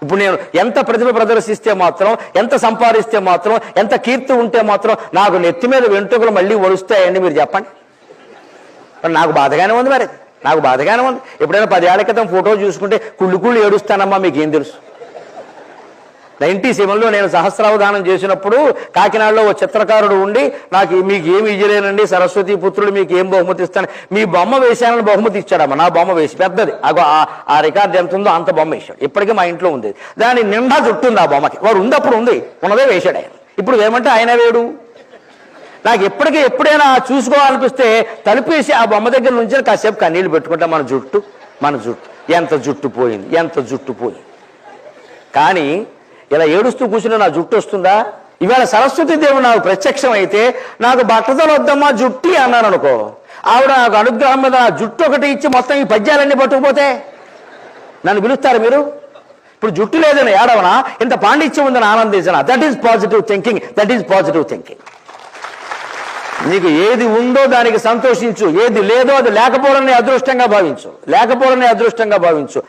ఇప్పుడు నేను ఎంత ప్రతిభ ప్రదర్శిస్తే మాత్రం, ఎంత సంపాదిస్తే మాత్రం, ఎంత కీర్తి ఉంటే మాత్రం నాకు నెత్తి మీద వెంట్రుకలు మళ్ళీ ఒలుస్తాయండి మీరు చెప్పండి. నాకు బాధగానే ఉంది, మరి నాకు బాధగానే ఉంది. ఎప్పుడైనా 10 ఏళ్ల క్రితం ఫోటో చూసుకుంటే కుళ్ళు ఏడుస్తానమ్మా, మీకేం తెలుసు. 97లో నేను సహస్రావధానం చేసినప్పుడు కాకినాడలో ఓ చిత్రకారుడు ఉండి, నాకు మీకు ఏమి ఇయ్యలేనండి సరస్వతి పుత్రుడు, మీకు ఏం బహుమతి ఇస్తాను, మీ బొమ్మ వేశానని బహుమతి ఇచ్చాడమ్మా. నా బొమ్మ వేసి పెద్దది, ఆ రికార్డు ఎంత ఉందో అంత బొమ్మ వేశాడు. ఇప్పటికీ మా ఇంట్లో ఉంది. దాని నిండా చుట్టుంది ఆ బొమ్మకి. వాడు ఉంది, అప్పుడు ఉంది, ఉన్నదే వేశాడు ఆయన. ఇప్పుడు ఏమంటే ఆయన వేడు. నాకు ఎప్పుడైనా చూసుకోవాలనిపిస్తే తలుపేసి ఆ బొమ్మ దగ్గర నుంచి కాసేపు కన్నీళ్ళు పెట్టుకుంటా. మన జుట్టు ఎంత జుట్టు పోయింది. కానీ ఇలా ఏడుస్తూ కూర్చుని నా జుట్టు వస్తుందా? ఇవాళ సరస్వతి దేవుడు నాకు ప్రత్యక్షం అయితే నాకు బట్టతలు వద్దమ్మా జుట్టి అన్నాను అనుకో, ఆవిడ నాకు అనుగ్రహం మీద నా జుట్టు ఒకటి ఇచ్చి మొత్తం ఈ పద్యాలన్నీ పట్టుకుపోతే నన్ను పిలుస్తారు మీరు? ఇప్పుడు జుట్టు లేదని ఏడవనా, ఇంత పాండిత్యం ఉందని ఆనందించనా? That is positive thinking. నీకు ఏది ఉందో దానికి సంతోషించు, ఏది లేదో అది లేకపోవడాన్ని అదృష్టంగా భావించు.